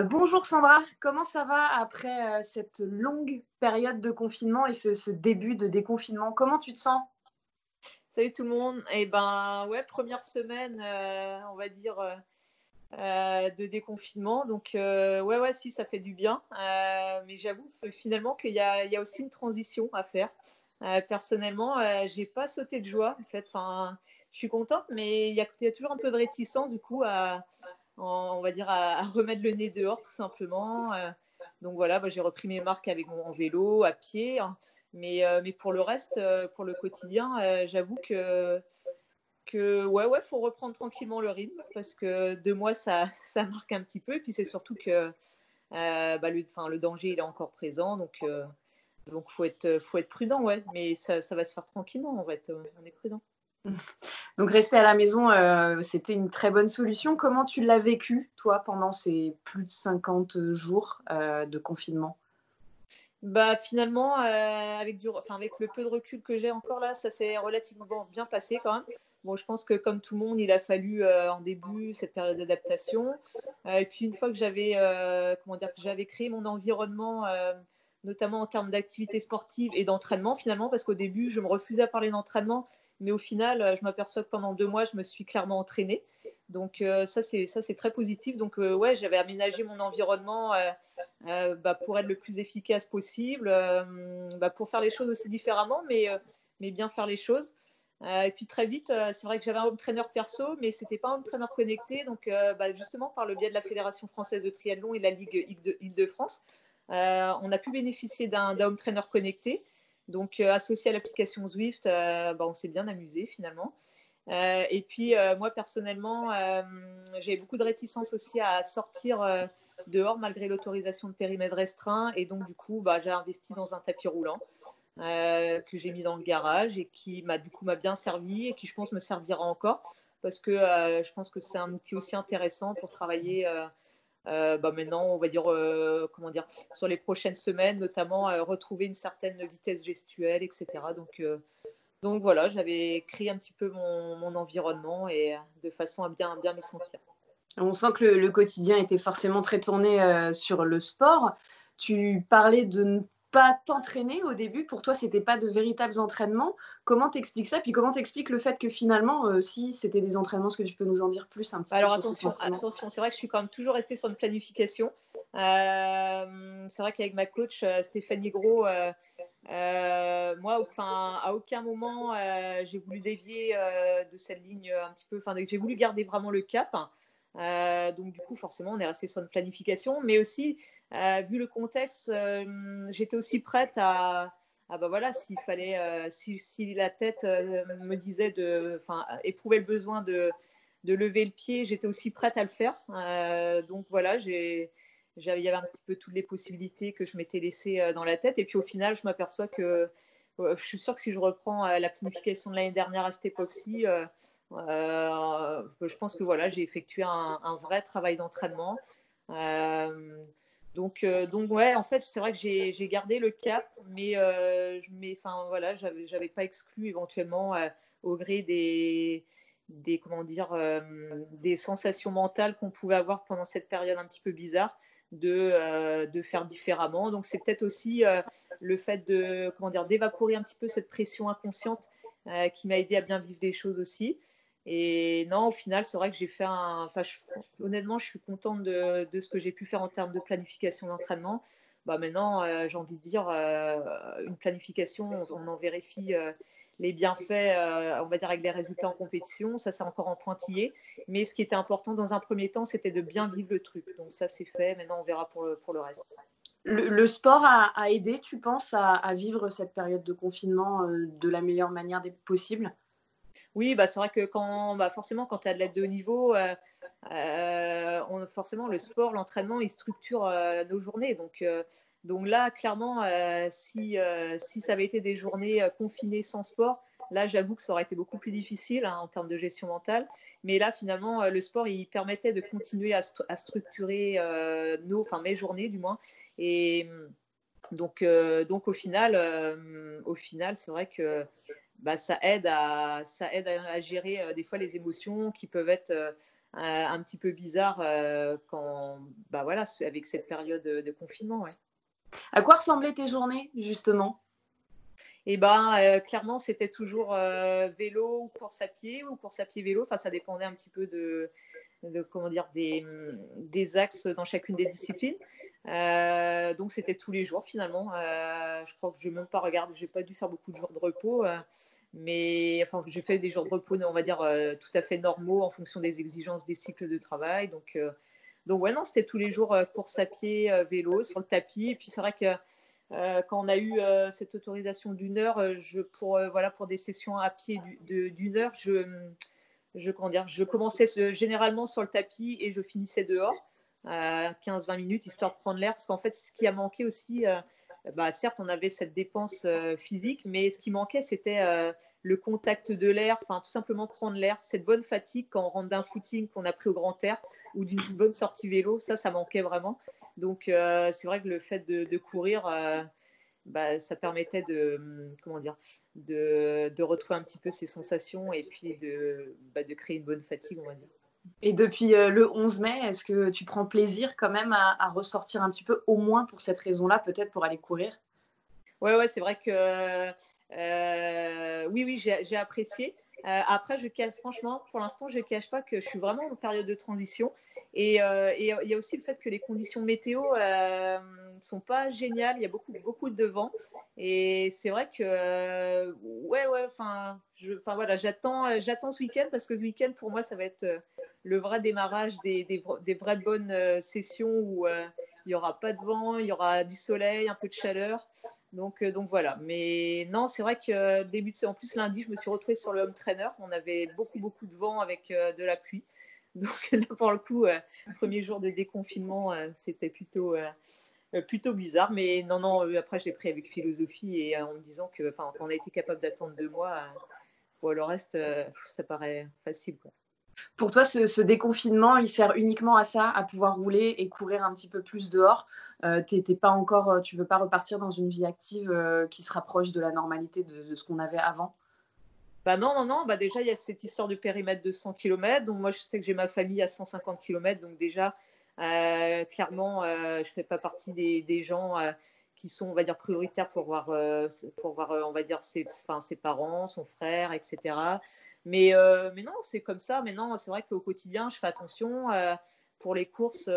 Bonjour Sandra, comment ça va après cette longue période de confinement et ce début de déconfinement? Comment tu te sens? Salut tout le monde. Et ben ouais, première semaine, on va dire, de déconfinement. Donc ouais, si ça fait du bien. Mais j'avoue finalement qu'il y a aussi une transition à faire. Personnellement, j'ai pas sauté de joie en fait. Enfin, je suis contente, mais il y a toujours un peu de réticence du coup on va dire à remettre le nez dehors tout simplement. Donc voilà, j'ai repris mes marques avec en vélo, à pied, hein. Mais pour le reste, pour le quotidien, j'avoue que ouais, faut reprendre tranquillement le rythme parce que 2 mois, ça marque un petit peu. Et puis c'est surtout que le danger, il est encore présent. Donc faut être prudent, ouais. Mais ça va se faire tranquillement, en fait. On est prudent. Donc rester à la maison, c'était une très bonne solution. Comment tu l'as vécu, toi, pendant ces plus de 50 jours de confinement? Bah, finalement, avec le peu de recul que j'ai encore là, ça s'est relativement bien passé quand même. Bon, je pense que comme tout le monde, il a fallu, en début, cette période d'adaptation. Et puis une fois que j'avais créé mon environnement, notamment en termes d'activité sportive et d'entraînement finalement, parce qu'au début, je me refusais à parler d'entraînement, mais au final, je m'aperçois que pendant 2 mois, je me suis clairement entraînée. Donc ça c'est très positif. Donc ouais, j'avais aménagé mon environnement, pour être le plus efficace possible, pour faire les choses aussi différemment, mais bien faire les choses. Et puis très vite, c'est vrai que j'avais un home trainer perso, mais c'était pas un home trainer connecté. Donc justement, par le biais de la Fédération française de triathlon et la Ligue Île-de-France, on a pu bénéficier d'un home trainer connecté. Donc associé à l'application Zwift, on s'est bien amusé finalement. Et puis moi personnellement, j'ai beaucoup de réticence aussi à sortir dehors malgré l'autorisation de périmètre restreint. Et donc, du coup, j'ai investi dans un tapis roulant que j'ai mis dans le garage et qui m'a bien servi et qui, je pense, me servira encore parce que je pense que c'est un outil aussi intéressant pour travailler. Maintenant, on va dire, comment dire, sur les prochaines semaines, notamment retrouver une certaine vitesse gestuelle, etc. Donc voilà, j'avais créé un petit peu mon environnement et de façon à bien m'y sentir. On sent que le quotidien était forcément très tourné sur le sport. Tu parlais de ne pas t'entraîner au début. Pour toi, c'était pas de véritables entraînements. Comment t'expliques ça? Puis comment t'expliques le fait que finalement, si c'était des entraînements, est-ce que tu peux nous en dire plus un petit peu Alors sur ce attention, sentiment? attention, c'est vrai que je suis quand même toujours restée sur une planification. C'est vrai qu'avec ma coach Stéphanie Gros, moi, enfin, à aucun moment j'ai voulu dévier de cette ligne un petit peu. Enfin, j'ai voulu garder vraiment le cap. Donc du coup, forcément, on est resté sur une planification, mais aussi vu le contexte, j'étais aussi prête voilà, s'il fallait, si la tête me disait enfin, éprouvait le besoin de lever le pied, j'étais aussi prête à le faire. Donc voilà, il y avait un petit peu toutes les possibilités que je m'étais laissées dans la tête. Et puis au final, je m'aperçois que je suis sûre que si je reprends la planification de l'année dernière à cette époque-ci, je pense que voilà, j'ai effectué un vrai travail d'entraînement. Donc ouais, en fait, c'est vrai que j'ai gardé le cap, mais enfin voilà, j'avais pas exclu éventuellement au gré comment dire, des sensations mentales qu'on pouvait avoir pendant cette période un petit peu bizarre de faire différemment. Donc c'est peut-être aussi le fait de comment dire d'évaporer un petit peu cette pression inconsciente qui m'a aidé à bien vivre les choses aussi. Et non, au final, c'est vrai que j'ai fait honnêtement, je suis contente de ce que j'ai pu faire en termes de planification d'entraînement. Maintenant, j'ai envie de dire, une planification, on en vérifie les bienfaits, on va dire, avec les résultats en compétition. Ça, c'est encore en pointillé. Mais ce qui était important dans un premier temps, c'était de bien vivre le truc. Donc ça, c'est fait. Maintenant, on verra pour le reste. Le sport a aidé, tu penses, à vivre cette période de confinement de la meilleure manière possible? Oui, c'est vrai que forcément, quand tu as de l'aide de haut niveau, forcément, le sport, l'entraînement, il structure nos journées. Donc là, clairement, si ça avait été des journées confinées sans sport, là, j'avoue que ça aurait été beaucoup plus difficile hein, en termes de gestion mentale. Mais là, finalement, le sport, il permettait de continuer à structurer mes journées, du moins. Et donc au final, c'est vrai que ça aide à gérer des fois les émotions qui peuvent être un petit peu bizarres voilà, avec cette période de confinement. Ouais. À quoi ressemblaient tes journées, justement? Et clairement, c'était toujours vélo ou course à pied ou course à pied vélo. Enfin, ça dépendait un petit peu comment dire, des axes dans chacune des disciplines. Donc, c'était tous les jours finalement. Je crois que je n'ai même pas regardé, je n'ai pas dû faire beaucoup de jours de repos. Mais enfin, j'ai fait des jours de repos, on va dire, tout à fait normaux en fonction des exigences des cycles de travail. Donc ouais, non, c'était tous les jours course à pied, vélo, sur le tapis. Et puis, c'est vrai que quand on a eu cette autorisation d'1 heure, pour des sessions à pied d'1 heure, je commençais généralement sur le tapis et je finissais dehors 15-20 minutes, histoire de prendre l'air. Parce qu'en fait, ce qui a manqué aussi, certes, on avait cette dépense physique, mais ce qui manquait, c'était le contact de l'air, enfin, tout simplement prendre l'air, cette bonne fatigue quand on rentre d'un footing qu'on a pris au grand air ou d'une bonne sortie vélo, ça manquait vraiment. Donc, c'est vrai que le fait de courir, ça permettait comment dire, de retrouver un petit peu ses sensations et puis de créer une bonne fatigue, on va dire. Et depuis le 11 mai, est-ce que tu prends plaisir quand même à ressortir un petit peu, au moins pour cette raison-là, peut-être pour aller courir? Ouais, c'est vrai que oui, j'ai apprécié. Après, franchement, pour l'instant, je ne cache pas que je suis vraiment en période de transition. Et il y a aussi le fait que les conditions météo ne sont pas géniales. Il y a beaucoup de vent. Et c'est vrai que, voilà, j'attends ce week-end parce que ce week-end, pour moi, ça va être le vrai démarrage des vraies bonnes sessions où il n'y aura pas de vent, il y aura du soleil, un peu de chaleur. Donc voilà. Mais non, c'est vrai que en plus lundi, je me suis retrouvée sur le home trainer. On avait beaucoup de vent avec de la pluie. Donc là, pour le coup, premier jour de déconfinement, c'était plutôt bizarre. Mais non, après, j'ai pris avec philosophie et en me disant qu'on a été capable d'attendre 2 mois, le reste, ça paraît facile, quoi. Pour toi, ce déconfinement, il sert uniquement à ça, à pouvoir rouler et courir un petit peu plus dehors? Pas encore, tu veux pas repartir dans une vie active, qui se rapproche de la normalité de ce qu'on avait avant? Non. Déjà, il y a cette histoire de périmètre de 100 km. Donc, moi, je sais que j'ai ma famille à 150 km. Donc, déjà, clairement, je ne fais pas partie des gens qui sont, on va dire, prioritaires pour voir on va dire, ses parents, son frère, etc. Mais non, c'est comme ça. Mais non, c'est vrai qu'au quotidien, je fais attention. Pour les courses,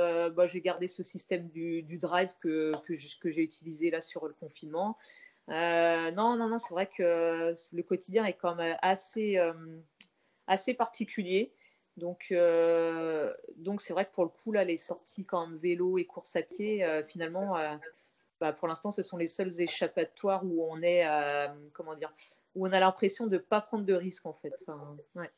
j'ai gardé ce système du drive que j'ai utilisé là sur le confinement. Non, c'est vrai que le quotidien est quand même assez particulier. Donc c'est vrai que pour le coup, là, les sorties quand même vélo et course à pied, finalement, pour l'instant, ce sont les seuls échappatoires où on est, comment dire, où on a l'impression de ne pas prendre de risques, en fait. Enfin, ouais.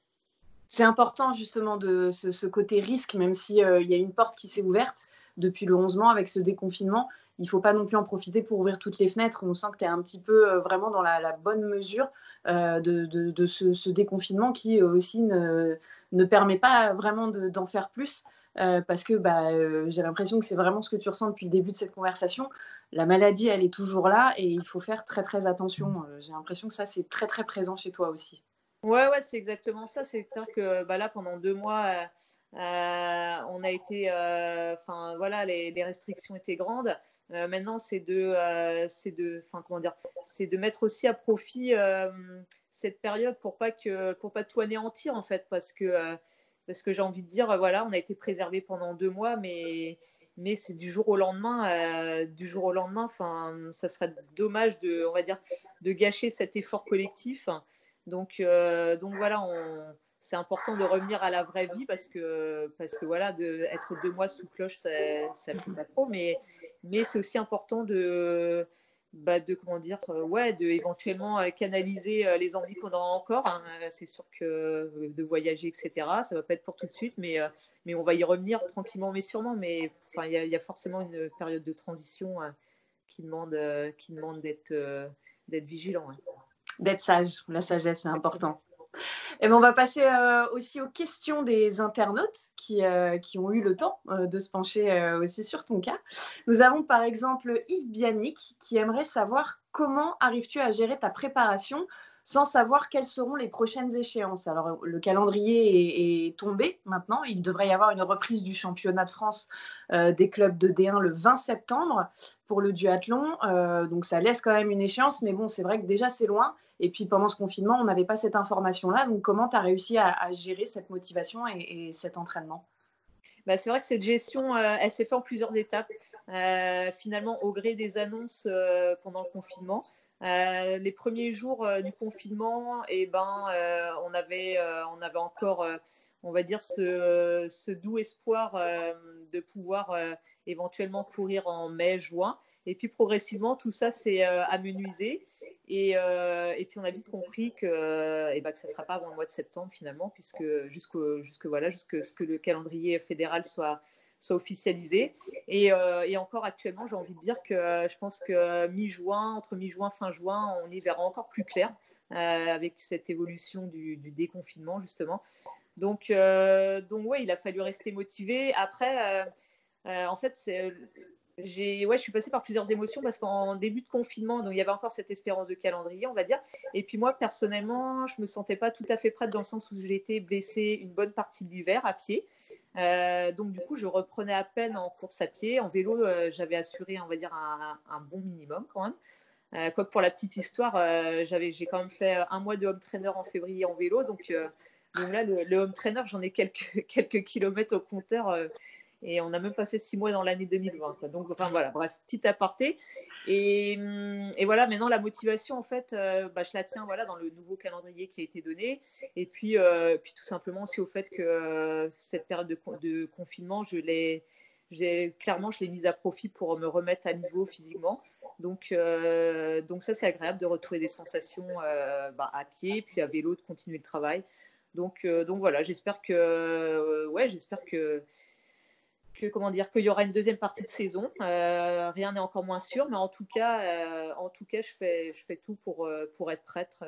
C'est important justement de ce côté risque, même si, il y a une porte qui s'est ouverte depuis le 11 mai avec ce déconfinement. Il ne faut pas non plus en profiter pour ouvrir toutes les fenêtres. On sent que tu es un petit peu, vraiment dans la bonne mesure, de ce déconfinement qui, aussi ne permet pas vraiment d'en faire plus, parce que, j'ai l'impression que c'est vraiment ce que tu ressens depuis le début de cette conversation. La maladie, elle est toujours là et il faut faire très, très attention. J'ai l'impression que ça, c'est très, très présent chez toi aussi. Ouais, c'est exactement ça. C'est-à-dire que là, pendant 2 mois, on a été, enfin voilà, les restrictions étaient grandes. Maintenant, comment dire, c'est de mettre aussi à profit cette période pour pas tout anéantir en fait, parce que j'ai envie de dire, voilà, on a été préservé pendant 2 mois, mais c'est du jour au lendemain, enfin, ça serait dommage on va dire, de gâcher cet effort collectif. Donc voilà, c'est important de revenir à la vraie vie parce que voilà, être 2 mois sous cloche, ça ne fait pas trop, mais c'est aussi important de comment dire, de éventuellement canaliser les envies qu'on a encore, hein. C'est sûr que de voyager, etc., ça va pas être pour tout de suite, mais on va y revenir tranquillement, mais sûrement. Mais enfin, il y a forcément une période de transition qui demande d'être vigilant, hein. D'être sage, la sagesse, c'est Exactement. important. Et ben, on va passer aussi aux questions des internautes qui ont eu le temps de se pencher aussi sur ton cas. Nous avons par exemple Yves Bianic qui aimerait savoir comment arrives-tu à gérer ta préparation sans savoir quelles seront les prochaines échéances. Alors, le calendrier est tombé maintenant. Il devrait y avoir une reprise du championnat de France des clubs de D1 le 20 septembre pour le duathlon. Donc, ça laisse quand même une échéance. Mais bon, c'est vrai que déjà, c'est loin. Et puis, pendant ce confinement, on n'avait pas cette information-là. Donc, comment tu as réussi à gérer cette motivation et cet entraînement? Bah, c'est vrai que cette gestion, elle s'est faite en plusieurs étapes. Finalement, au gré des annonces pendant le confinement, les premiers jours du confinement, on avait encore, on va dire, ce doux espoir de pouvoir éventuellement courir en mai, juin. Et puis progressivement, tout ça s'est amenuisé. Et puis on a vite compris que ça ne sera pas avant le mois de septembre finalement, puisque jusque ce que le calendrier fédéral soit officialisé. Et encore actuellement, j'ai envie de dire que je pense que entre mi-juin, fin juin, on y verra encore plus clair avec cette évolution du déconfinement justement. Donc ouais, il a fallu rester motivé. Après, en fait, je suis passée par plusieurs émotions parce qu'en début de confinement, donc il y avait encore cette espérance de calendrier, on va dire. Et puis moi, personnellement, je me sentais pas tout à fait prête dans le sens où j'ai été blessée une bonne partie de l'hiver à pied. Donc du coup, je reprenais à peine en course à pied. En vélo, j'avais assuré, on va dire, un bon minimum quand même. Quoi que pour la petite histoire, j'ai quand même fait un mois de home trainer en février en vélo. Donc là, le home trainer, j'en ai quelques kilomètres au compteur. Et on n'a même pas fait 6 mois dans l'année 2020. Quoi. Donc, enfin voilà, bref, petit aparté. Et voilà, maintenant, la motivation, en fait, je la tiens voilà, dans le nouveau calendrier qui a été donné. Et puis tout simplement aussi au fait que cette période de confinement, clairement, je l'ai mise à profit pour me remettre à niveau physiquement. Donc ça, c'est agréable de retrouver des sensations à pied, puis à vélo, de continuer le travail. Donc voilà, j'espère comment dire, qu'il y aura une deuxième partie de saison. Rien n'est encore moins sûr, mais en tout cas, je fais tout pour être prête.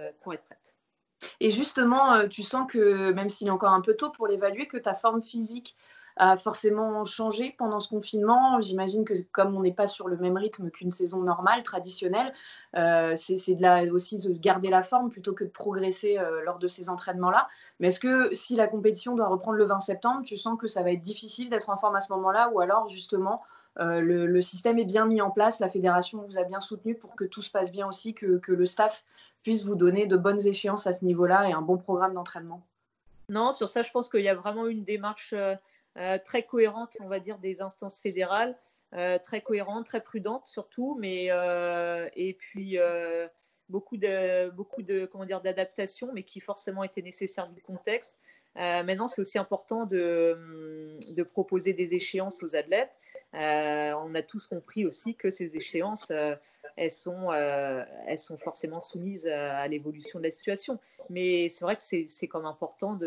Et justement, tu sens que, même s'il est encore un peu tôt pour l'évaluer, que ta forme physique a forcément changé pendant ce confinement? J'imagine que comme on n'est pas sur le même rythme qu'une saison normale, traditionnelle, c'est aussi de garder la forme plutôt que de progresser, lors de ces entraînements-là. Mais est-ce que si la compétition doit reprendre le 20 septembre, tu sens que ça va être difficile d'être en forme à ce moment-là? Ou alors justement, le système est bien mis en place, la fédération vous a bien soutenu pour que tout se passe bien aussi, que le staff puisse vous donner de bonnes échéances à ce niveau-là et un bon programme d'entraînement? Non, sur ça, je pense qu'il y a vraiment une démarche très cohérente, on va dire, des instances fédérales, très cohérente, très prudente surtout, et puis beaucoup de comment dire d'adaptations, mais qui forcément étaient nécessaires vu le contexte. Maintenant, c'est aussi important de proposer des échéances aux athlètes. On a tous compris aussi que ces échéances, elles sont forcément soumises à l'évolution de la situation. Mais c'est vrai que c'est comme important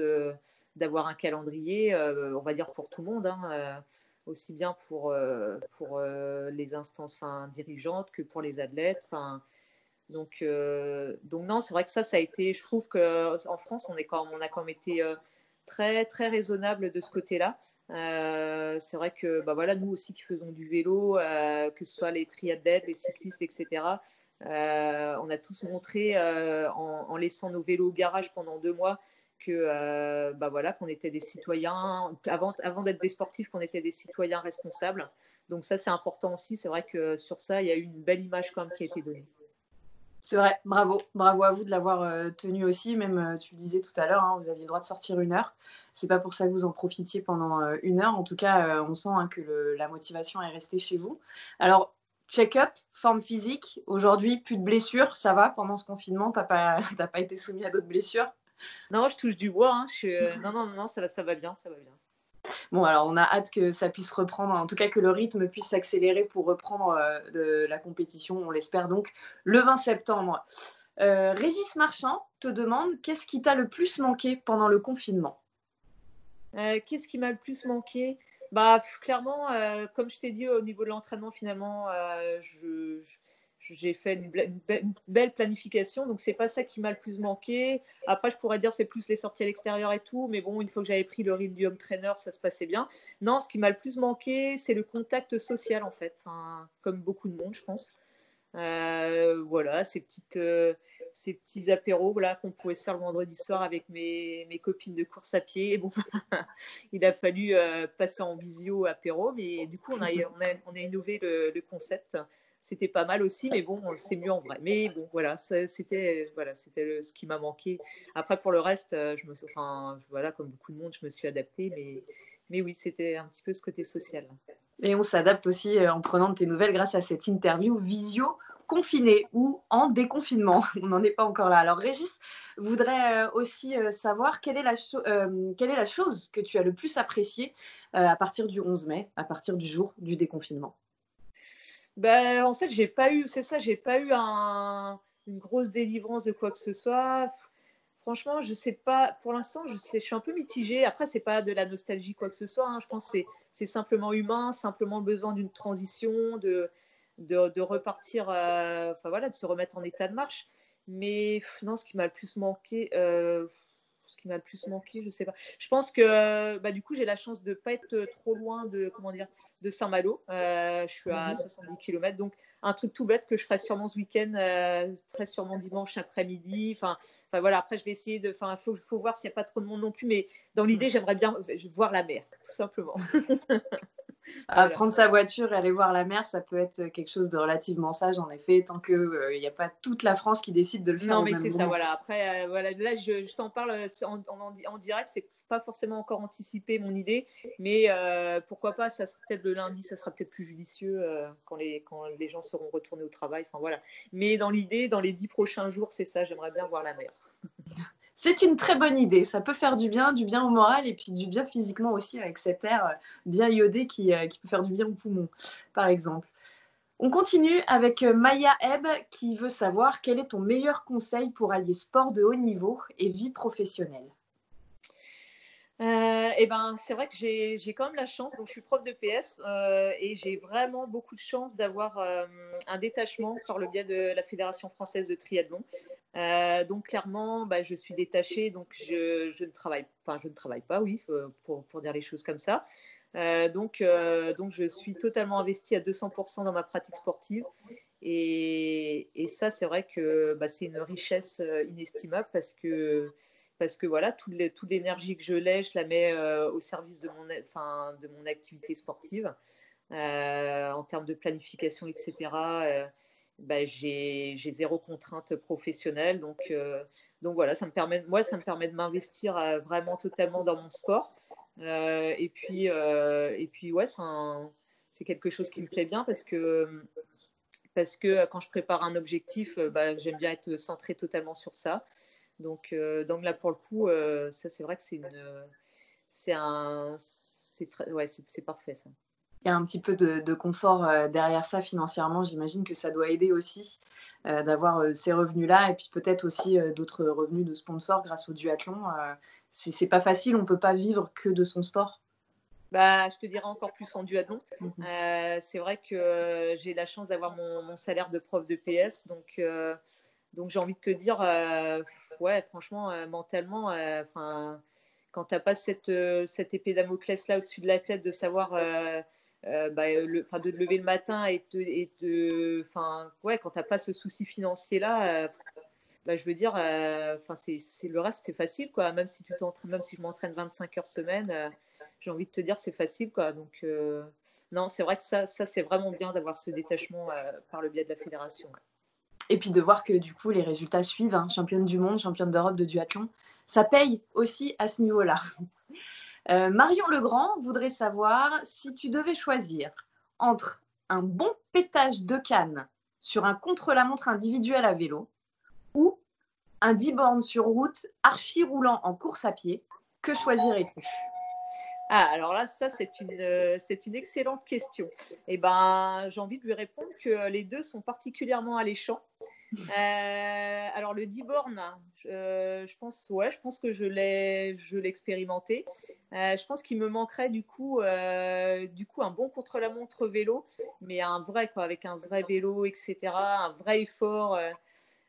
d'avoir un calendrier, on va dire pour tout le monde, hein, aussi bien pour les instances dirigeantes que pour les athlètes. Donc non, c'est vrai que ça a été, je trouve qu'en France, on a quand même été très, très raisonnable de ce côté-là. C'est vrai que voilà, nous aussi qui faisons du vélo, que ce soit les triathlètes, les cyclistes, etc., on a tous montré en laissant nos vélos au garage pendant 2 mois que voilà, qu'on était des citoyens, avant d'être des sportifs, qu'on était des citoyens responsables. Donc ça, c'est important aussi. C'est vrai que sur ça, il y a eu une belle image quand même qui a été donnée. C'est vrai, bravo. Bravo à vous de l'avoir, tenu aussi. Même, tu le disais tout à l'heure, hein, vous aviez le droit de sortir 1 heure. C'est pas pour ça que vous en profitiez pendant, 1 heure. En tout cas, on sent, hein, que la motivation est restée chez vous. Alors, check-up, forme physique. Aujourd'hui, plus de blessures, ça va? Pendant ce confinement, tu pas tu pas été soumis à d'autres blessures? Non, je touche du bois, hein. Non, non, non, ça va bien, ça va bien. Bon, alors on a hâte que ça puisse reprendre, en tout cas que le rythme puisse s'accélérer pour reprendre, de la compétition, on l'espère donc le 20 septembre. Régis Marchand te demande: «Qu'est-ce qui t'a le plus manqué pendant le confinement?» Qu'est-ce qui m'a le plus manqué? Clairement, comme je t'ai dit au niveau de l'entraînement finalement, j'ai fait une belle planification, donc c'est pas ça qui m'a le plus manqué. Après je pourrais dire c'est plus les sorties à l'extérieur et tout, mais bon, une fois que j'avais pris le rythme du home trainer, ça se passait bien. Non, ce qui m'a le plus manqué, c'est le contact social en fait, comme beaucoup de monde je pense. Voilà, ces petits apéros voilà, qu'on pouvait se faire le vendredi soir avec mes copines de course à pied. Et bon, il a fallu passer en visio apéro, mais du coup, on a innové le concept. C'était pas mal aussi, mais bon, c'est mieux en vrai. Mais bon, voilà, c'était ce qui m'a manqué. Après, pour le reste, voilà, comme beaucoup de monde, je me suis adaptée, mais oui, c'était un petit peu ce côté social. Et on s'adapte aussi en prenant de tes nouvelles grâce à cette interview visio confinée ou en déconfinement. On n'en est pas encore là. Alors Régis voudrait aussi savoir quelle est la chose que tu as le plus appréciée à partir du 11 mai, à partir du jour du déconfinement. En fait, j'ai pas eu une grosse délivrance de quoi que ce soit. Franchement, je sais pas. Pour l'instant, je suis un peu mitigée. Après, c'est pas de la nostalgie quoi que ce soit. Je pense que c'est simplement humain, simplement besoin d'une transition, de repartir, voilà, de se remettre en état de marche. Mais non, ce qui m'a le plus manqué, je sais pas. Je pense que du coup, j'ai la chance de pas être trop loin de Saint-Malo. Je suis à 70 km, donc un truc tout bête que je ferai sûrement ce week-end, très sûrement dimanche après-midi. Voilà, après je vais essayer de. Faut voir s'il n'y a pas trop de monde non plus, mais dans l'idée, j'aimerais bien voir la mer, tout simplement. Voilà. Prendre sa voiture et aller voir la mer, ça peut être quelque chose de relativement sage, en effet, tant qu'il n'y a pas toute la France qui décide de le faire au même moment. Non, mais c'est ça, voilà. Après, voilà, là, je t'en parle en direct, c'est pas forcément encore anticipé mon idée, mais pourquoi pas, ça sera peut-être le lundi, ça sera peut-être plus judicieux quand les gens seront retournés au travail. Voilà. Mais dans l'idée, dans les 10 prochains jours, c'est ça, j'aimerais bien voir la mer. C'est une très bonne idée. Ça peut faire du bien au moral et puis du bien physiquement aussi avec cet air bien iodé qui peut faire du bien aux poumons, par exemple. On continue avec Maya Eb qui veut savoir quel est ton meilleur conseil pour allier sport de haut niveau et vie professionnelle. C'est vrai que j'ai quand même la chance, donc je suis prof de PS et j'ai vraiment beaucoup de chance d'avoir un détachement par le biais de la Fédération française de triathlon. Donc clairement, je suis détachée, donc je ne travaille pas, oui, pour dire les choses comme ça. Donc je suis totalement investie à 200% dans ma pratique sportive. Et ça, c'est vrai que c'est une richesse inestimable parce que voilà, toute l'énergie que je la mets au service de mon activité sportive. En termes de planification, etc., j'ai zéro contrainte professionnelle. Donc voilà, ça me permet de m'investir vraiment totalement dans mon sport. Et puis ouais, c'est quelque chose qui me plaît bien parce que quand je prépare un objectif, j'aime bien être centrée totalement sur ça. Donc là, pour le coup, ça, c'est vrai que c'est parfait, ça. Il y a un petit peu de confort derrière ça financièrement. J'imagine que ça doit aider aussi d'avoir ces revenus-là et puis peut-être aussi d'autres revenus de sponsors grâce au duathlon. C'est pas facile, on ne peut pas vivre que de son sport. Je te dirais encore plus en duathlon. C'est vrai que j'ai la chance d'avoir mon salaire de prof de PS, donc j'ai envie de te dire, ouais, franchement, mentalement, quand tu n'as pas cette épée Damoclès là au-dessus de la tête, de savoir de te lever le matin ouais, quand tu n'as pas ce souci financier là, je veux dire, c'est le reste, c'est facile, quoi. Même si je m'entraîne 25 heures semaine, j'ai envie de te dire, c'est facile, quoi. Donc, non, c'est vrai que ça c'est vraiment bien d'avoir ce détachement par le biais de la fédération. Et puis de voir que du coup, les résultats suivent, hein, championne du monde, championne d'Europe de duathlon, ça paye aussi à ce niveau-là. Marion Legrand voudrait savoir si tu devais choisir entre un bon pétage de canne sur un contre-la-montre individuel à vélo ou un 10 bornes sur route archi roulant en course à pied, que choisirais-tu? Alors là, ça, c'est une excellente question. J'ai envie de lui répondre que les deux sont particulièrement alléchants. Alors le 10 bornes, je pense que je l'ai expérimenté. Je pense qu'il me manquerait du coup un bon contre-la-montre vélo, mais un vrai, quoi, avec un vrai vélo, etc., un vrai effort.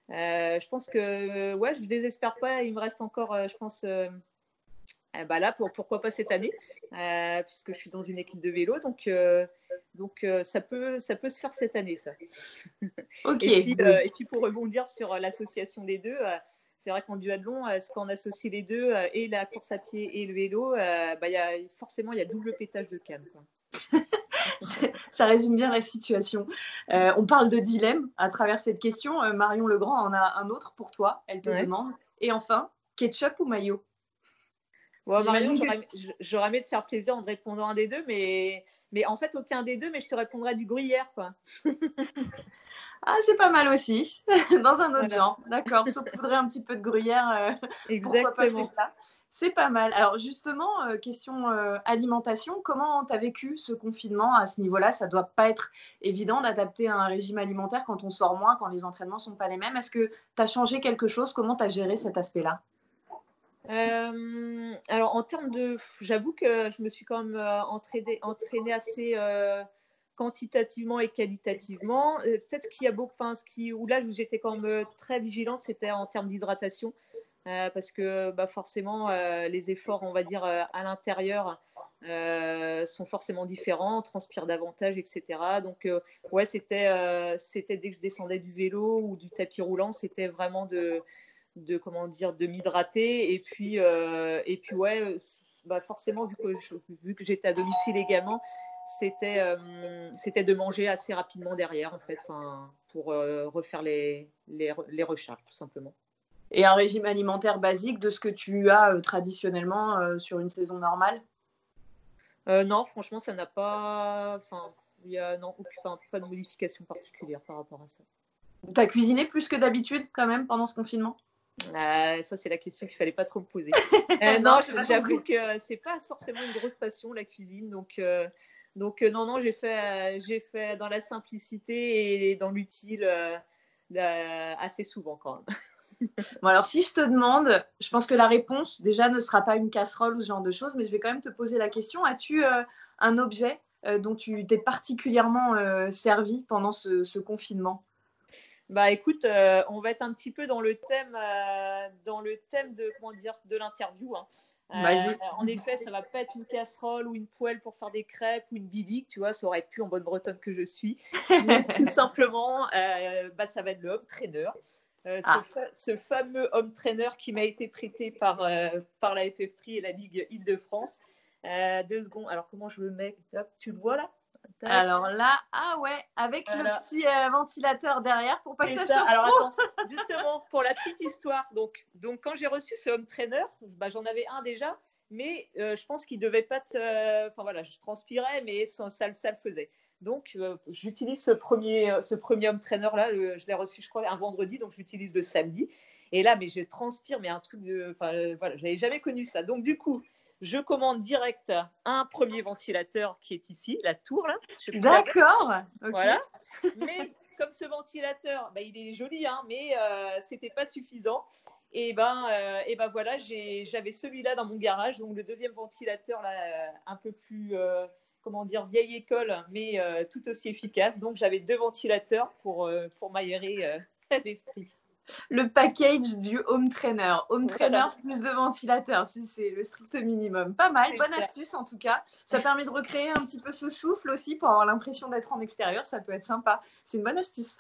Je pense que je désespère pas. Il me reste encore, je pense. Là, pourquoi pas cette année, puisque je suis dans une équipe de vélo. Donc Donc, ça peut se faire cette année, ça. Ok. Et puis, pour rebondir sur l'association des deux, c'est vrai qu'en duathlon, quand on associe les deux, et la course à pied et le vélo, forcément, il y a double pétage de canne, quoi. Ça résume bien la situation. On parle de dilemme à travers cette question. Marion Legrand en a un autre pour toi. Elle te demande. Et enfin, ketchup ou mayo? Bon, Marion, j'aurais aimé te faire plaisir en te répondant un des deux, mais en fait, aucun des deux, mais je te répondrai du gruyère, quoi. Ah, c'est pas mal aussi, dans un autre genre. D'accord, saupoudrer un petit peu de gruyère, pourquoi pas ces plats. C'est pas mal. Alors justement, question alimentation, comment tu as vécu ce confinement à ce niveau-là? Ça doit pas être évident d'adapter un régime alimentaire quand on sort moins, quand les entraînements sont pas les mêmes. Est-ce que tu as changé quelque chose? Comment tu as géré cet aspect-là? Alors en termes de, j'avoue que je me suis quand même entraînée assez quantitativement et qualitativement. Peut-être où là où j'étais quand même très vigilante, c'était en termes d'hydratation. Parce que forcément, les efforts, on va dire, à l'intérieur sont forcément différents, on transpire davantage, etc. Donc, ouais, c'était dès que je descendais du vélo ou du tapis roulant, c'était vraiment de m'hydrater. Et puis ouais, forcément, vu que j'étais à domicile également, c'était de manger assez rapidement derrière, en fait, pour refaire les recharges, tout simplement. Et un régime alimentaire basique de ce que tu as traditionnellement sur une saison normale? Non, franchement, ça n'a pas. Il y a pas de modification particulière par rapport à ça. Tu as cuisiné plus que d'habitude quand même pendant ce confinement? Ça, c'est la question qu'il fallait pas trop me poser. Non, j'avoue que c'est pas forcément une grosse passion, la cuisine. Donc non, j'ai fait dans la simplicité et dans l'utile assez souvent quand même. Bon, alors si je te demande, je pense que la réponse déjà ne sera pas une casserole ou ce genre de choses, mais je vais quand même te poser la question. As-tu un objet dont tu t'es particulièrement servi pendant ce confinement? Écoute, on va être un petit peu dans le thème de l'interview, hein. Vas-y. En effet, ça va pas être une casserole ou une poêle pour faire des crêpes ou une bilique, tu vois, ça aurait pu en bonne bretonne que je suis. Mais tout simplement, ça va être le home trainer. Ce fameux home trainer qui m'a été prêté par la FF3 et la Ligue Île-de-France. 2 secondes. Alors, comment je le mets? Hop, tu le vois là? Tac. Alors là, avec le petit ventilateur derrière pour pas que ça chauffe Alors, trop. Attends, justement, pour la petite histoire, donc quand j'ai reçu ce home trainer, j'en avais un déjà, mais je pense qu'il devait pas je transpirais, mais ça le faisait. Donc, j'utilise ce premier home trainer là, je l'ai reçu, je crois, un vendredi, donc j'utilise le samedi. Et là, mais je transpire, mais un truc de, j'avais jamais connu ça. Donc, du coup, je commande direct un premier ventilateur qui est ici, la tour là. D'accord. Okay. Voilà. Mais comme ce ventilateur, il est joli, hein, mais c'était pas suffisant. Et voilà, j'avais celui-là dans mon garage, donc le deuxième ventilateur là, un peu plus vieille école, mais tout aussi efficace. Donc j'avais 2 ventilateurs pour m'aérer l'esprit. Le package du home trainer. Home trainer plus de ventilateur, c'est le strict minimum. Pas mal, bonne astuce en tout cas. Ça permet de recréer un petit peu ce souffle aussi pour avoir l'impression d'être en extérieur. Ça peut être sympa. C'est une bonne astuce.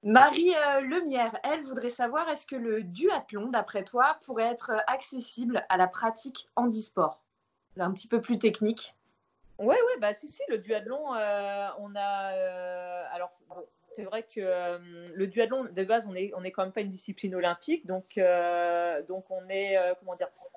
Marie Lemierre, elle voudrait savoir, est-ce que le duathlon, d'après toi, pourrait être accessible à la pratique handisport? Un petit peu plus technique. Ouais, si, le duathlon, on a. Alors, bon, c'est vrai que le duathlon, de base, on est quand même pas une discipline olympique, donc on est,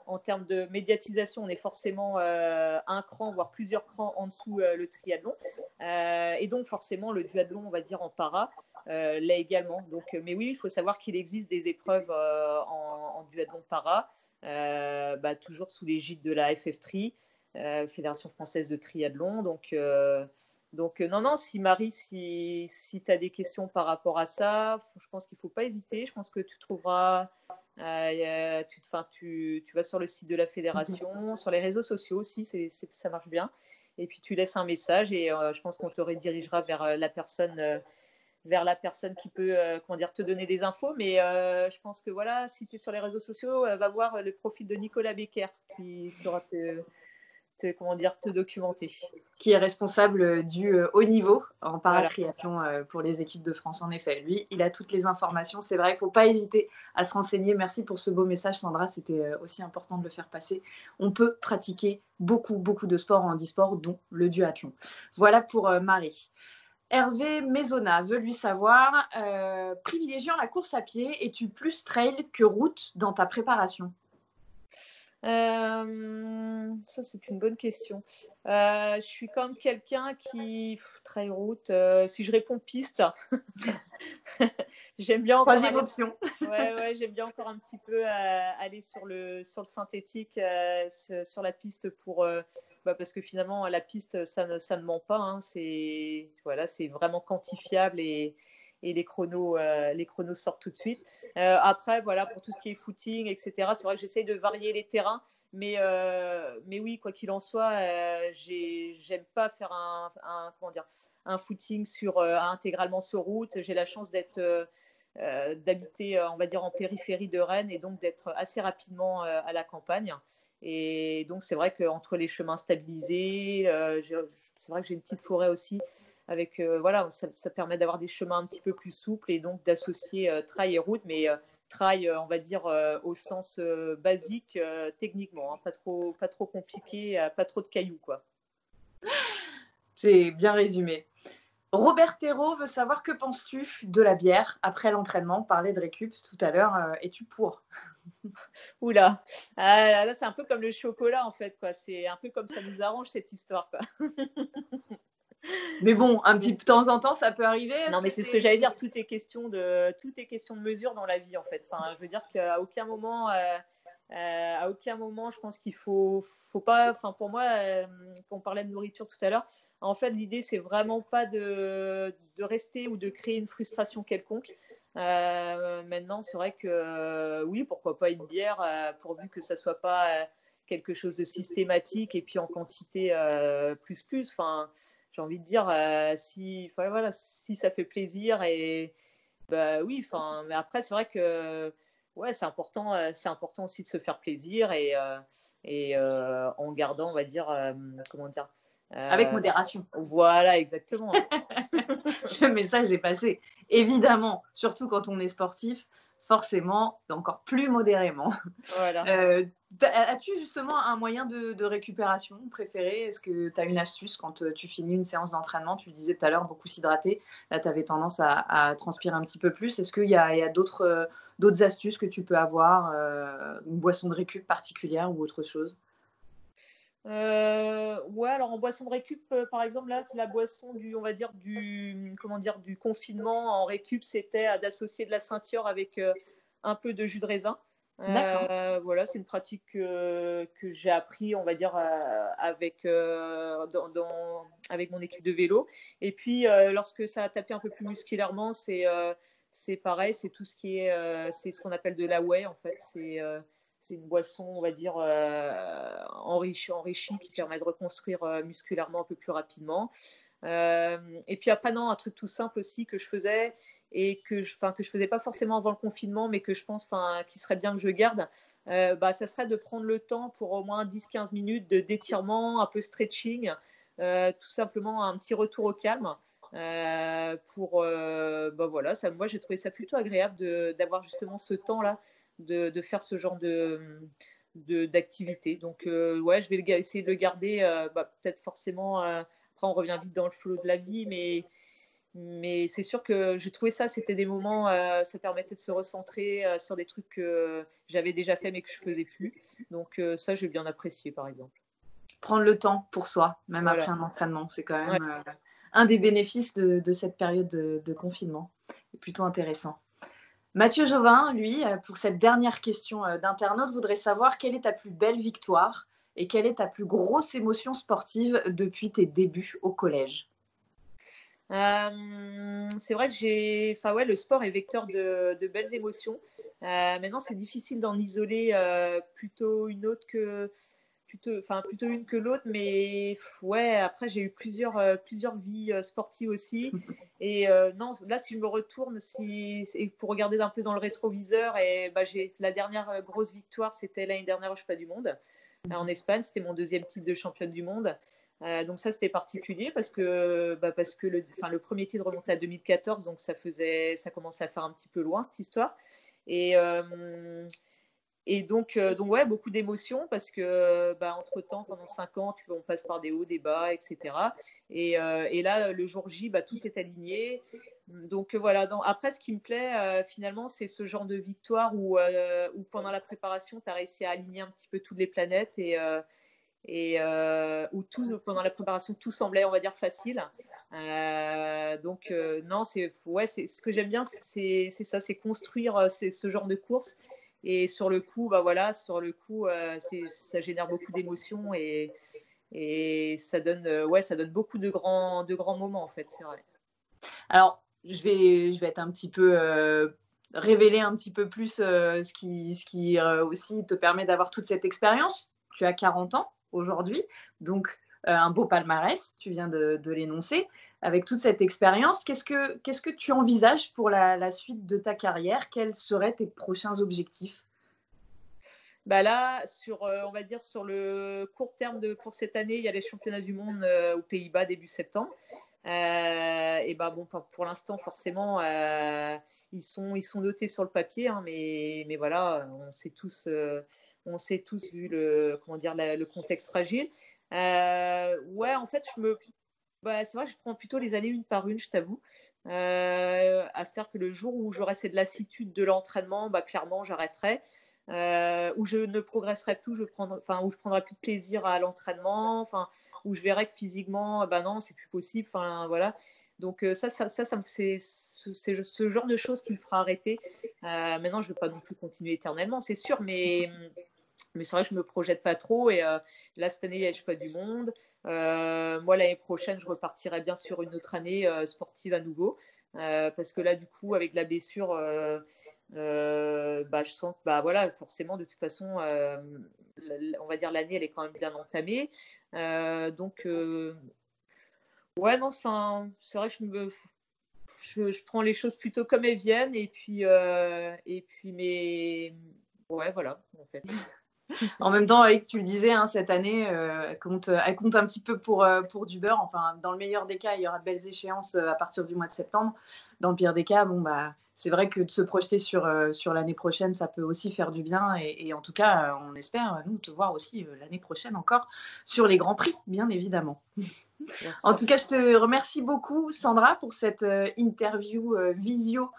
en termes de médiatisation, on est forcément un cran, voire plusieurs crans en dessous le triathlon, et donc forcément le duathlon, on va dire en para, l'est également. Donc, mais oui, il faut savoir qu'il existe des épreuves en duathlon para, toujours sous l'égide de la FF3. Fédération française de triathlon. Donc non, si Marie, si tu as des questions par rapport à ça, je pense qu'il ne faut pas hésiter. Je pense que tu trouveras, tu vas sur le site de la fédération, sur les réseaux sociaux aussi, ça marche bien. Et puis tu laisses un message et je pense qu'on te redirigera vers la personne qui peut te donner des infos. Mais je pense que voilà, si tu es sur les réseaux sociaux, va voir le profil de Nicolas Becker qui saura te documenter. Qui est responsable du haut niveau en paratriathlon pour les équipes de France. En effet, lui, il a toutes les informations. C'est vrai, il ne faut pas hésiter à se renseigner. Merci pour ce beau message, Sandra. C'était aussi important de le faire passer. On peut pratiquer beaucoup, beaucoup de sports en handisport, dont le duathlon. Voilà pour Marie. Hervé Maisonna veut lui savoir, privilégiant la course à pied, es-tu plus trail que route dans ta préparation ? Ça, c'est une bonne question. Je suis quand même quelqu'un qui trail route. Si je réponds piste, j'aime bien encore troisième option. Ouais, j'aime bien encore un petit peu aller sur le synthétique, sur la piste parce que finalement la piste ça ne ment pas. Hein, c'est vraiment quantifiable et les chronos sortent tout de suite. Après, voilà, pour tout ce qui est footing, etc., c'est vrai que j'essaye de varier les terrains, mais oui, quoi qu'il en soit, j'aime pas faire un footing intégralement sur route. J'ai la chance d'habiter, on va dire, en périphérie de Rennes et donc d'être assez rapidement à la campagne. Et donc, c'est vrai qu'entre les chemins stabilisés, c'est vrai que j'ai une petite forêt aussi avec ça permet d'avoir des chemins un petit peu plus souples et donc d'associer trail et route, mais trail, on va dire au sens basique techniquement, hein, pas trop compliqué, pas trop de cailloux, quoi. C'est bien résumé. Robert Thérault veut savoir que penses-tu de la bière après l'entraînement. On parlait de récup tout à l'heure. Es-tu pour ? Oula, là c'est un peu comme le chocolat en fait, quoi. C'est un peu comme ça nous arrange cette histoire, quoi. Mais bon, un petit de temps en temps, ça peut arriver. Non, mais c'est ce que j'allais dire. Tout est question de mesure dans la vie, en fait. Enfin, je veux dire qu'à aucun moment, je pense qu'il faut pas. Enfin, pour moi, quand on parlait de nourriture tout à l'heure, en fait, l'idée c'est vraiment pas de rester ou de créer une frustration quelconque. Maintenant, c'est vrai que oui, pourquoi pas une bière, pourvu que ça soit pas quelque chose de systématique et puis en quantité plus. Enfin, j'ai envie de dire si ça fait plaisir et bah oui, enfin, mais après c'est vrai que ouais, c'est important aussi de se faire plaisir et en gardant, on va dire, comment dire, avec modération. Voilà, exactement. Le message est passé. Évidemment, surtout quand on est sportif, forcément, encore plus modérément. Voilà. As-tu justement un moyen de récupération préféré ? Est-ce que tu as une astuce quand tu finis une séance d'entraînement ? Tu le disais tout à l'heure, beaucoup s'hydrater. Là, tu avais tendance à transpirer un petit peu plus. Est-ce qu'il y a d'autres astuces que tu peux avoir, une boisson de récup particulière ou autre chose ? Ouais, alors en boisson de récup, par exemple, là, c'est la boisson on va dire, du confinement en récup, c'était d'associer de la Saint-Thior avec un peu de jus de raisin. Voilà, c'est une pratique que j'ai appris, on va dire, avec mon équipe de vélo. Et puis, lorsque ça a tapé un peu plus musculairement, c'est pareil, c'est tout ce qui est, c'est ce qu'on appelle de la whey, en fait. C'est une boisson, on va dire, enrichie qui permet de reconstruire musculairement un peu plus rapidement. Et puis après, non, un truc tout simple aussi que je faisais et que je faisais pas forcément avant le confinement, mais que je pense qu'il serait bien que je garde, ça serait de prendre le temps pour au moins 10-15 minutes d'étirement, un peu stretching, tout simplement un petit retour au calme. Voilà, moi j'ai trouvé ça plutôt agréable d'avoir justement ce temps-là de faire ce genre d'activité. Donc, ouais, je vais essayer de le garder. Peut-être forcément, après, on revient vite dans le flot de la vie, mais c'est sûr que j'ai trouvé c'était des moments, ça permettait de se recentrer sur des trucs que j'avais déjà fait mais que je ne faisais plus. Donc, ça, j'ai bien apprécié, par exemple. Prendre le temps pour soi, même après un entraînement, c'est quand même un des bénéfices de cette période de confinement. C'est plutôt intéressant. Mathieu Jovin, lui, pour cette dernière question d'internaute, voudrait savoir quelle est ta plus belle victoire et quelle est ta plus grosse émotion sportive depuis tes débuts au collège ? C'est vrai que le sport est vecteur de belles émotions. Maintenant, c'est difficile d'en isoler plutôt une autre que plutôt une que l'autre, mais ouais, après j'ai eu plusieurs vies sportives aussi. Et non, là, si je me retourne, pour regarder un peu dans le rétroviseur, et j'ai la dernière grosse victoire, c'était l'année dernière au Championnat du Monde en Espagne. C'était mon 2e titre de championne du monde. Donc ça, c'était particulier parce que le premier titre remontait à 2014, donc ça commençait à faire un petit peu loin cette histoire. Et donc ouais, beaucoup d'émotions parce que entre-temps, pendant 5 ans, on passe par des hauts, des bas, etc. Et là, le jour J, tout est aligné. Donc voilà. Après, ce qui me plaît finalement, c'est ce genre de victoire où pendant la préparation, tu as réussi à aligner un petit peu toutes les planètes et où pendant la préparation, tout semblait, on va dire, facile. Non, c'est ce que j'aime bien, c'est ça, c'est construire ce genre de course. Et sur le coup, ça génère beaucoup d'émotions et ça donne beaucoup de grands moments en fait, c'est vrai. Alors, je vais être un petit peu révéler un petit peu plus ce qui aussi te permet d'avoir toute cette expérience. Tu as 40 ans aujourd'hui, donc un beau palmarès, tu viens de l'énoncer. Avec toute cette expérience, qu'est-ce que tu envisages pour la suite de ta carrière? Quels seraient tes prochains objectifs? Là, on va dire sur le court terme pour cette année, il y a les championnats du monde aux Pays-Bas début septembre. Pour l'instant, forcément, ils sont notés sur le papier, hein, mais voilà, on sait tous vu le contexte fragile. Ouais, en fait, c'est vrai que je prends plutôt les années une par une, je t'avoue. C'est-à-dire que le jour où j'aurai cette lassitude de l'entraînement, clairement, j'arrêterai. Où je ne progresserai plus, où je prendrai plus de plaisir à l'entraînement, où je verrai que physiquement, non, c'est plus possible, voilà. Donc c'est ce genre de choses qui me fera arrêter. Maintenant, je ne veux pas non plus continuer éternellement, c'est sûr, mais c'est vrai que je ne me projette pas trop. Et là, cette année, il y a le championnat du monde. Moi, l'année prochaine, je repartirai bien sur une autre année sportive à nouveau. Parce que là, du coup, avec la blessure, je sens que voilà, forcément, de toute façon, on va dire l'année, elle est quand même bien entamée. Ouais, non, c'est vrai que je prends les choses plutôt comme elles viennent. Mais ouais, voilà, en fait. En même temps, Aïk, tu le disais, hein, cette année, elle compte un petit peu pour du beurre. Enfin, dans le meilleur des cas, il y aura de belles échéances à partir du mois de septembre. Dans le pire des cas, c'est vrai que de se projeter sur l'année prochaine, ça peut aussi faire du bien. Et en tout cas, on espère, nous, te voir aussi l'année prochaine encore sur les Grands Prix, bien évidemment. En tout cas, je te remercie beaucoup, Sandra, pour cette interview visio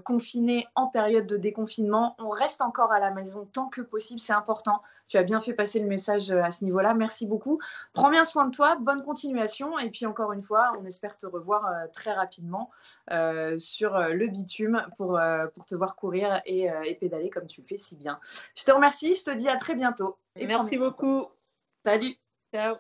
confinée en période de déconfinement. On reste encore à la maison tant que possible, c'est important. Tu as bien fait passer le message à ce niveau-là. Merci beaucoup. Prends bien soin de toi, bonne continuation. Et puis encore une fois, on espère te revoir très rapidement sur le bitume pour te voir courir et pédaler comme tu le fais si bien. Je te remercie, je te dis à très bientôt. Merci beaucoup. Salut. Ciao.